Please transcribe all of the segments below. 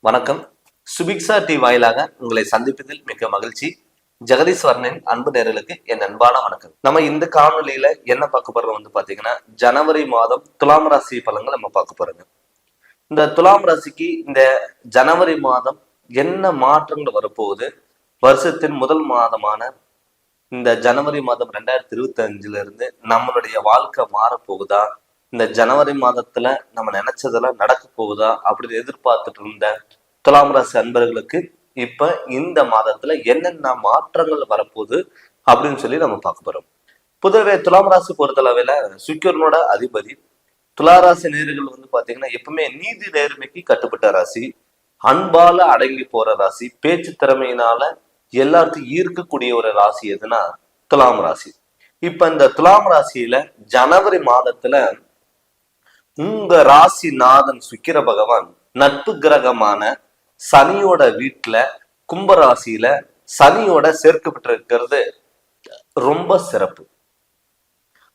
வணக்கம். சுபிக்ஷா டி வாயிலாக உங்களை சந்திப்பதில் மிக்க மகிழ்ச்சி. ஜெகதீஸ்வரனின் அன்பு நேயர்களுக்கு என் அன்பான வணக்கம். நம்ம இந்த காணொலியில என்ன பார்க்க போறோம் பாத்தீங்கன்னா, ஜனவரி மாதம் துலாம் ராசி பலன்கள் நம்ம பார்க்க போறோங்க. இந்த துலாம் ராசிக்கு இந்த ஜனவரி மாதம் என்ன மாற்றங்கள் வரப்போகுது, வருஷத்தின் முதல் மாதமான இந்த ஜனவரி மாதம் 2025 இருந்து நம்மளுடைய வாழ்க்கை மாறப்போகுதா, இந்த ஜனவரி மாதத்துல நம்ம நினைச்சதெல்லாம் நடக்க போகுதா அப்படின்னு எதிர்பார்த்துட்டு இருந்த துலாம் ராசி அன்பர்களுக்கு இப்ப இந்த மாதத்துல என்னென்ன மாற்றங்கள் வரப்போகுது அப்படின்னு சொல்லி நம்ம பார்க்க போறோம். பொதுவே துலாம் ராசி பொறுத்தளவுல சுக்கிரனோட அதிபதி. துளாராசி நேர்கள் பாத்தீங்கன்னா எப்பவுமே நீதி நேர்மைக்கு கட்டுப்பட்ட ராசி, அன்பால அடங்கி போற ராசி, பேச்சு திறமையினால எல்லாத்தையும் ஈர்க்கக்கூடிய ஒரு ராசி எதுனா துலாம் ராசி. இப்ப இந்த துலாம் ராசியில ஜனவரி மாதத்துல உங்க ராசி நாதன் சுக்கிர பகவான் நட்பு கிரகமான சனியோட வீட்டுல கும்பராசியில சனியோட சேர்க்கப்பட்டிருக்கிறது ரொம்ப சிறப்பு.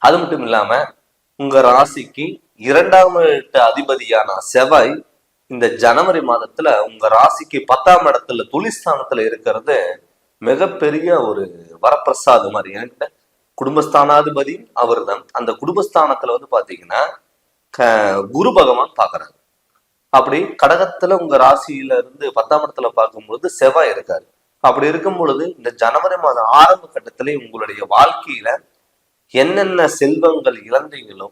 அது மட்டும் இல்லாம உங்க ராசிக்கு 2ஆம் வீட்டு அதிபதியான செவ்வாய் இந்த ஜனவரி மாதத்துல உங்க ராசிக்கு 10ஆம் இடத்துல தொழிற்ஸ்தானத்துல இருக்கிறது மிகப்பெரிய ஒரு வரப்பிரசாது மாதிரி. என்கிட்ட குடும்பஸ்தானாதிபதி அவர் தான். அந்த குடும்பஸ்தானத்துல பாத்தீங்கன்னா குரு பகவான் பாக்குறாரு. அப்படி கடகத்துல உங்க ராசியில இருந்து 10ஆம் இடத்துல பார்க்கும்பொழுது செவ்வாய் இருக்காரு. அப்படி இருக்கும் பொழுது இந்த ஜனவரி மாதம் ஆரம்ப கட்டத்திலே உங்களுடைய வாழ்க்கையில என்னென்ன செல்வங்கள் இழந்தீங்களோ,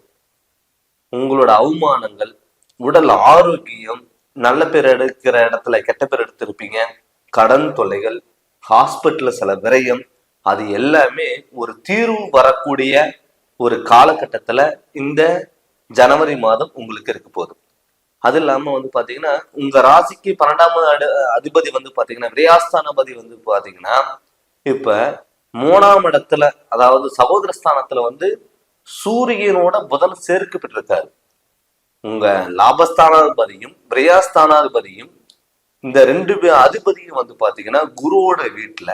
உங்களோட அவமானங்கள், உடல் ஆரோக்கியம், நல்ல பேர் எடுக்கிற இடத்துல கெட்ட பேர் எடுத்திருப்பீங்க, கடன் தொல்லைகள், ஹாஸ்பிட்டல்ல சில விரயம், அது எல்லாமே ஒரு தீர்வு வரக்கூடிய ஒரு காலகட்டத்துல இந்த ஜனவரி மாதம் உங்களுக்கு இருக்க போகுது. அது இல்லாம பாத்தீங்கன்னா உங்க ராசிக்கு 12ஆம் அதிபதி பாத்தீங்கன்னா விரயாஸ்தானபதி பாத்தீங்கன்னா இப்ப 3ஆம் இடத்துல, அதாவது சகோதரஸ்தானத்துல சூரியனோட புதன் சேர்க்கப்பட்டிருக்காரு. உங்க லாபஸ்தானாதிபதியும் விரயாஸ்தானாதிபதியும் இந்த 2 அதிபதியும் பாத்தீங்கன்னா குருவோட வீட்டுல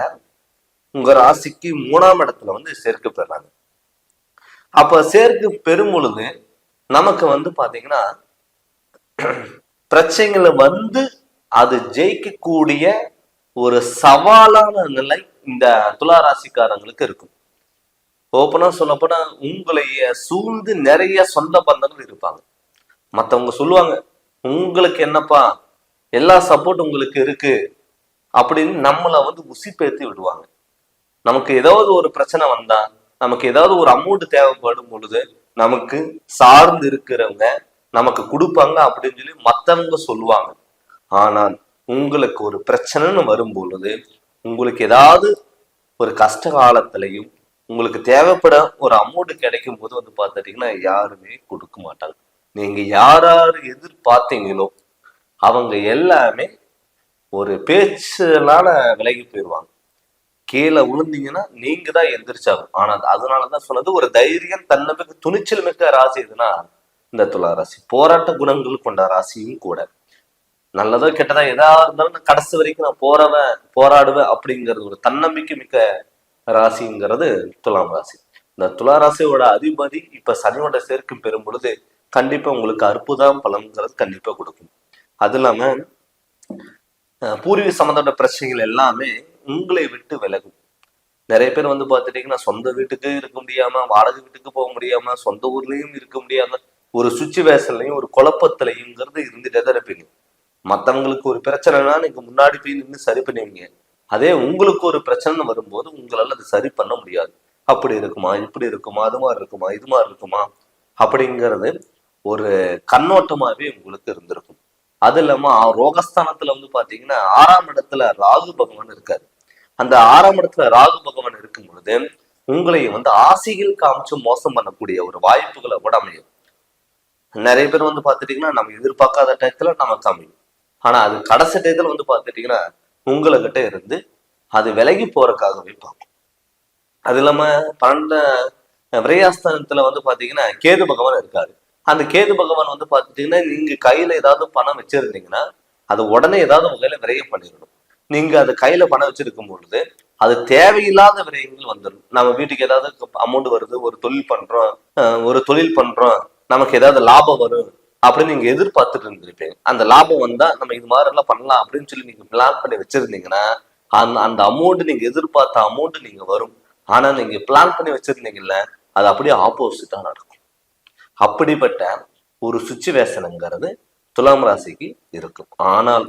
உங்க ராசிக்கு 3ஆம் இடத்துல சேர்க்கப்படுறாங்க. அப்ப சேர்க்கு பெரும் பொழுது நமக்கு பாத்தீங்கன்னா பிரச்சனைகளை அது ஜெயிக்கக்கூடிய ஒரு சவாலான நிலை இந்த துலா ராசிக்காரங்களுக்கு இருக்கும். ஓப்பனா சொல்லப்போனா உங்களைய சூழ்ந்து நிறைய சொந்த பந்தங்கள் இருப்பாங்க. மத்தவங்க சொல்லுவாங்க, உங்களுக்கு என்னப்பா எல்லா சப்போர்ட் உங்களுக்கு இருக்கு அப்படின்னு நம்மளை உசிப்பேத்தி விடுவாங்க. நமக்கு ஏதாவது ஒரு பிரச்சனை வந்தா, நமக்கு ஏதாவது ஒரு அமௌண்ட் தேவைப்படும் பொழுது நமக்கு சார்ந்து இருக்கிறவங்க நமக்கு கொடுப்பாங்க அப்படின்னு சொல்லி மத்தவங்க சொல்லுவாங்க. ஆனால் உங்களுக்கு ஒரு பிரச்சனைன்னு வரும் பொழுது, உங்களுக்கு ஏதாவது ஒரு கஷ்ட காலத்திலையும் உங்களுக்கு தேவைப்பட ஒரு அமௌண்ட் கிடைக்கும் போது பார்த்துட்டீங்கன்னா யாருமே கொடுக்க மாட்டாங்க. நீங்க யார் எதிர்பார்த்தீங்களோ அவங்க எல்லாமே ஒரு பேச்சுனால விலகி போயிடுவாங்க. கீழே விழுந்தீங்கன்னா நீங்க தான் எந்திரிச்சாகும். ஆனா அதனாலதான் சொன்னது, ஒரு தைரியம், தன்னம்பிக்கை, துணிச்சல் மிக்க ராசி எதுனா இந்த துலா ராசி. போராட்ட குணங்கள் கொண்ட ராசியும் கூட. நல்லதோ கெட்டதா எதா இருந்தாலும் கடைசி வரைக்கும் நான் போராடுவேன் அப்படிங்கிறது ஒரு தன்னம்பிக்கை மிக்க ராசிங்கிறது துலாம் ராசி. இந்த துலா ராசியோட அதிபதி இப்ப சனியோட சேர்க்கும் பெறும் பொழுது கண்டிப்பா உங்களுக்கு அற்புதம் பலன்கிறது கண்டிப்பா கொடுக்கும். அது இல்லாம பூர்வீக சம்பந்தப்பட்ட பிரச்சனைகள் எல்லாமே உங்களை விட்டு விலகும். நிறைய பேர் பாத்துட்டீங்கன்னா சொந்த வீட்டுக்கு இருக்க முடியாம, வாடகை வீட்டுக்கு போக முடியாம, சொந்த ஊர்லயும் இருக்க முடியாம, ஒரு சுச்சுவேஷன்லையும் ஒரு குழப்பத்திலையும்ங்கிறது இருந்துட்டே தான் இருப்பீங்க. மற்றவங்களுக்கு ஒரு பிரச்சனைனா நீங்க முன்னாடி போய் நின்று சரி பண்ணுவீங்க. அதே உங்களுக்கு ஒரு பிரச்சனை வரும்போது உங்களால அது சரி பண்ண முடியாது. அப்படி இருக்குமா, இப்படி இருக்குமா, அது மாதிரி இருக்குமா, இது மாதிரி இருக்குமா அப்படிங்கிறது ஒரு கண்ணோட்டமாவே உங்களுக்கு இருந்திருக்கும். அது இல்லாம ரோகஸ்தானத்துல பாத்தீங்கன்னா 6ஆம் இடத்துல ராகு பகவான் இருக்காரு. அந்த 6ஆம் இடத்துல ராகு பகவான் இருக்கும் பொழுது உங்களையும் ஆசைகள் காமிச்சு மோசம் பண்ணக்கூடிய ஒரு வாய்ப்புகளை கூட அமையும். நிறைய பேர் பாத்துட்டீங்கன்னா நம்ம எதிர்பார்க்காத டயத்துல நமக்கு அமையும். ஆனா அது கடைசி டயத்துல பாத்துட்டீங்கன்னா உங்களை கிட்ட இருந்து அது விலகி போறதுக்காகவே பார்க்கும். அது இல்லாம 12 விரயாஸ்தானத்துல பாத்தீங்கன்னா கேது பகவான் இருக்காரு. அந்த கேது பகவான் பாத்துட்டீங்கன்னா நீங்க கையில ஏதாவது பணம் வச்சிருந்தீங்கன்னா அது உடனே ஏதாவது வகையில விரயம் பண்ணிடணும். நீங்க அது கையில பணம் வச்சிருக்கும் பொழுது அது தேவையில்லாத விரயங்கள் வந்துடும். நம்ம வீட்டுக்கு ஏதாவது அமௌண்ட் வருது, ஒரு தொழில் பண்றோம், நமக்கு ஏதாவது லாபம் வரும் அப்படின்னு நீங்க எதிர்பார்த்துட்டு இருந்திருப்பீங்க. அந்த லாபம் வந்தா நம்ம இது மாதிரி எல்லாம் பண்ணலாம் அப்படின்னு சொல்லி நீங்க பிளான் பண்ணி வச்சிருந்தீங்கன்னா அந்த அந்த அமௌண்ட் நீங்க எதிர்பார்த்த அமௌண்ட் நீங்க வரும். ஆனா நீங்க பிளான் பண்ணி வச்சிருந்தீங்கல்ல, அது அப்படியே ஆப்போசிட்டா நடக்கும். அப்படிப்பட்ட ஒரு சுச்சுவேஷனுங்கிறது துலாம் ராசிக்கு இருக்கும். ஆனால்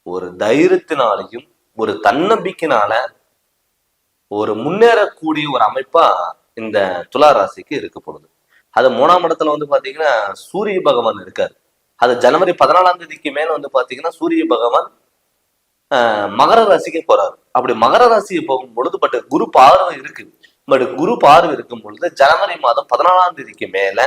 ஒரு தைரியத்தினாலையும் ஒரு தன்னம்பிக்கையினால ஒரு முன்னேறக்கூடிய ஒரு அமைப்பா இந்த துலா ராசிக்கு இருக்க போகுது. அது 3ஆம் இடத்துல வந்து பாத்தீங்கன்னா சூரிய பகவான் இருக்காரு. அது ஜனவரி 14ஆம் தேதிக்கு மேல வந்து பாத்தீங்கன்னா சூரிய பகவான் மகர ராசிக்கு போறாரு. அப்படி மகர ராசிக்கு போகும் பொழுது பட் குரு பார்வை இருக்கு. பட் குரு பார்வை இருக்கும் பொழுது ஜனவரி மாதம் 14ஆம் தேதிக்கு மேல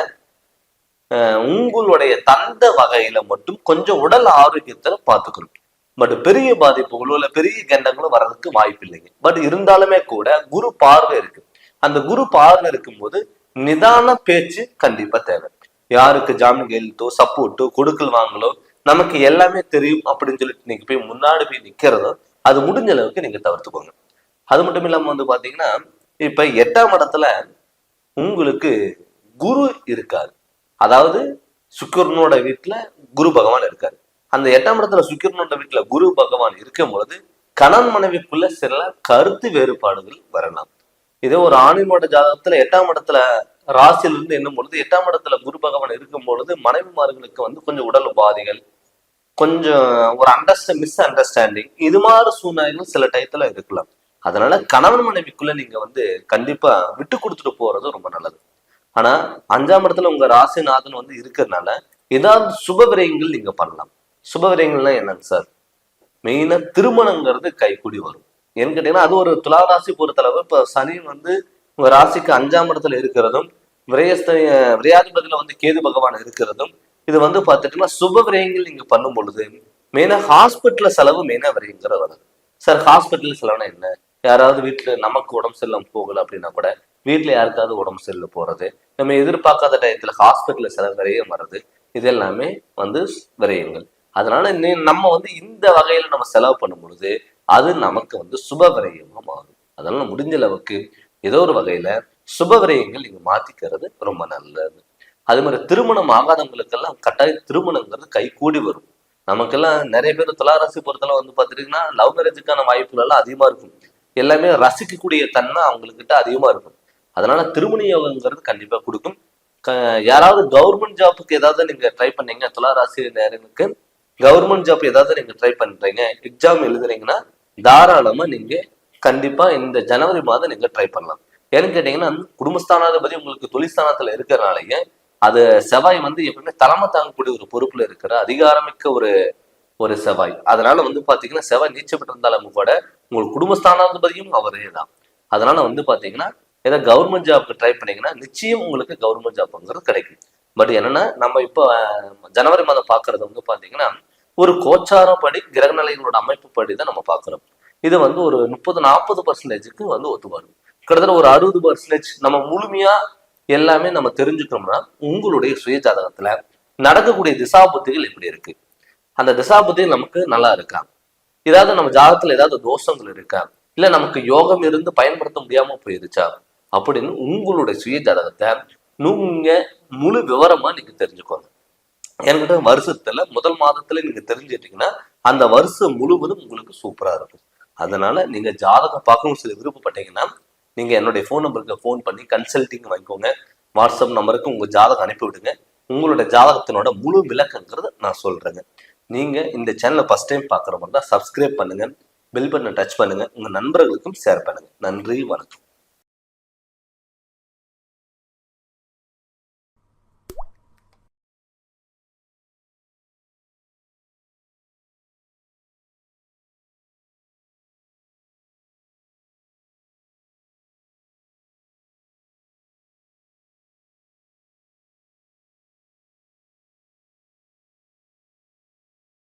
உங்களுடைய தந்த வகையில மட்டும் கொஞ்சம் உடல் ஆரோக்கியத்துல பாத்துக்கணும். பட் பெரிய பாதிப்புகளோ இல்ல பெரிய கண்டங்களும் வர்றதுக்கு வாய்ப்பு இல்லைங்க. பட் இருந்தாலுமே கூட குரு பார்வை இருக்கு. அந்த குரு பார்வை இருக்கும்போது நிதான பேச்சு கண்டிப்பா தேவை. யாருக்கு ஜாமீன் கையெழுத்தோ சப்போர்ட்டோ கொடுக்கல் வாங்கலோ நமக்கு எல்லாமே தெரியும் அப்படின்னு சொல்லிட்டு நீங்க போய் முன்னாடி போய் நிக்கிறதோ அது முடிஞ்ச அளவுக்கு நீங்க தவிர்த்துக்கோங்க. அது மட்டும் இல்லாம வந்து பாத்தீங்கன்னா இப்ப 8ஆம் இடத்துல உங்களுக்கு குரு இருக்காரு. அதாவது சுக்கிரனோட வீட்டுல குரு பகவான் இருக்காரு. அந்த 8ஆம் இடத்துல சுக்கிரனோட வீட்டுல குரு பகவான் இருக்கும் பொழுது கணவன் மனைவிக்குள்ள சில கருத்து வேறுபாடுகள் வரலாம். இதே ஒரு ஆணினோட ஜாதகத்துல 8ஆம் இடத்துல ராசியிலிருந்து என்னும் பொழுது 8ஆம் இடத்துல குரு பகவான் இருக்கும் பொழுது மனைவிமார்களுக்கு வந்து கொஞ்சம் உடல் உபாதைகள், கொஞ்சம் ஒரு மிஸ் அண்டர்ஸ்டாண்டிங், இது மாதிரி சூழ்நிலைகள் சில டயத்துல இருக்கலாம். அதனால கணவன் மனைவிக்குள்ள நீங்க வந்து கண்டிப்பா விட்டு கொடுத்துட்டு போறது ரொம்ப நல்லது. ஆனா 5ஆம் இடத்துல உங்க ராசிநாதன் வந்து இருக்கிறதுனால ஏதாவது சுப விரயங்கள் நீங்க பண்ணலாம். சுப விரயங்கள்னா என்னங்க சார்? மெயினா திருமணங்கிறது கைக்கூடி வரும். ஏன்னு கேட்டீங்கன்னா அது ஒரு துலா ராசி பொறுத்தளவு இப்ப சனி வந்து உங்க ராசிக்கு 5ஆம் இடத்துல இருக்கிறதும் விரையாதிபதியில வந்து கேது பகவான் இருக்கிறதும் இது வந்து பார்த்துட்டீங்கன்னா சுப விரயங்கள் நீங்க பண்ணும் பொழுது மெயினா ஹாஸ்பிட்டல்ல செலவு மெயினா விரயங்கிறது வருது. சார் ஹாஸ்பிட்டல் செலவுனா என்ன? யாராவது வீட்டுல நமக்கு உடம்பு சரியில்லாம போகல அப்படின்னா கூட வீட்டுல யாருக்காவது உடம்பு சரியில்லை போறது, நம்ம எதிர்பார்க்காத டயத்துல ஹாஸ்பிட்டல்ல செலவு விரயம் வர்றது, இது எல்லாமே வந்து விரயங்கள். அதனால நம்ம வந்து இந்த வகையில நம்ம செலவு பண்ணும் பொழுது அது நமக்கு வந்து சுப விரயமா மாறும். அதனால முடிஞ்ச அளவுக்கு ஏதோ ஒரு வகையில சுப விரயங்கள் நீங்க மாத்திக்கிறது ரொம்ப நல்லது. அது மாதிரி திருமணம் ஆகாதவங்களுக்கெல்லாம் கட்டாயம் திருமணங்கிறது கை கூடி வரும். நமக்கெல்லாம் நிறைய பேர் துளாராசி பொறுத்தளவு வந்து பாத்துட்டீங்கன்னா லவ் மேரேஜுக்கான வாய்ப்புகள் எல்லாம் அதிகமா இருக்கும். எல்லாமே ரசிக்கக்கூடிய தன்மை அவங்கக்கிட்ட அதிகமா இருக்கும். அதனால திருமண யோகங்கிறது கண்டிப்பா கொடுக்கும். யாராவது கவர்மெண்ட் ஜாப்புக்கு ஏதாவது நீங்க ட்ரை பண்ணீங்க, துளாராசி நேரங்களுக்கு கவர்மெண்ட் ஜாப் ஏதாவது நீங்க ட்ரை பண்றீங்க, எக்ஸாம் எழுதுறீங்கன்னா தாராளமா நீங்க கண்டிப்பா இந்த ஜனவரி மாதம் நீங்க ட்ரை பண்ணலாம். ஏன்னு கேட்டீங்கன்னா குடும்பஸ்தானாதிபதி உங்களுக்கு தொழில்ஸ்தானத்துல இருக்கிறனாலேயே அது செவ்வாய் வந்து எப்பவுமே தலைமை தாங்கக்கூடிய ஒரு பொறுப்புல இருக்கிற அதிகாரமிக்க ஒரு செவ்வாய். அதனால வந்து பாத்தீங்கன்னா செவ்வாய் நீச்சப்பட்டு இருந்தாலும் கூட உங்களுக்கு குடும்பஸ்தானாதிபதியும் அவரே தான். அதனால வந்து பாத்தீங்கன்னா ஏதாவது கவர்மெண்ட் ஜாப்க்கு ட்ரை பண்ணீங்கன்னா நிச்சயம் உங்களுக்கு கவர்மெண்ட் ஜாப்ங்கிறது கிடைக்கும். பட் என்னன்னா நம்ம இப்போ ஜனவரி மாதம் பாக்குறது வந்து பாத்தீங்கன்னா ஒரு கோச்சாரப்படி கிரகநிலைகளோட அமைப்பு படி தான் நம்ம பாக்குறோம். இது வந்து ஒரு 30-40% வந்து ஒத்து வரும். கிட்டத்தட்ட ஒரு 60% நம்ம முழுமையா எல்லாமே நம்ம தெரிஞ்சுக்கணும்னா உங்களுடைய சுய ஜாதகத்துல நடக்கக்கூடிய திசாபுத்திகள் எப்படி இருக்கு, அந்த திசாபுத்தி நமக்கு நல்லா இருக்கா, ஏதாவது நம்ம ஜாதகத்துல ஏதாவது தோஷங்கள் இருக்கா, இல்ல நமக்கு யோகம் இருந்து பயன்படுத்த முடியாம போயிருச்சா அப்படின்னு உங்களுடைய சுய ஜாதகத்தை நீங்க முழு விவரமா நீங்க தெரிஞ்சுக்கோங்க. என்கிட்ட வருஷத்துல முதல் மாதத்துல நீங்க தெரிஞ்சுட்டீங்கன்னா அந்த வருஷம் முழுவதும் உங்களுக்கு சூப்பரா இருக்கும். அதனால நீங்க ஜாதகம் பார்க்கணும் சொல்லி விருப்பப்பட்டீங்கன்னா நீங்க என்னுடைய ஃபோன் நம்பருக்கு ஃபோன் பண்ணி கன்சல்டிங் வாங்கிக்கோங்க. வாட்ஸ்அப் நம்பருக்கு உங்க ஜாதகம் அனுப்பி விடுங்க. உங்களோட ஜாதகத்தினோட முழு விளக்கங்கிறத நான் சொல்றேங்க. நீங்க இந்த சேனலை ஃபர்ஸ்ட் டைம் பாக்குற மாதிரி தான் சப்ஸ்கிரைப் பண்ணுங்க, பெல் பட்டனை டச் பண்ணுங்க, உங்க நண்பர்களுக்கும் ஷேர் பண்ணுங்க. நன்றி, வணக்கம்.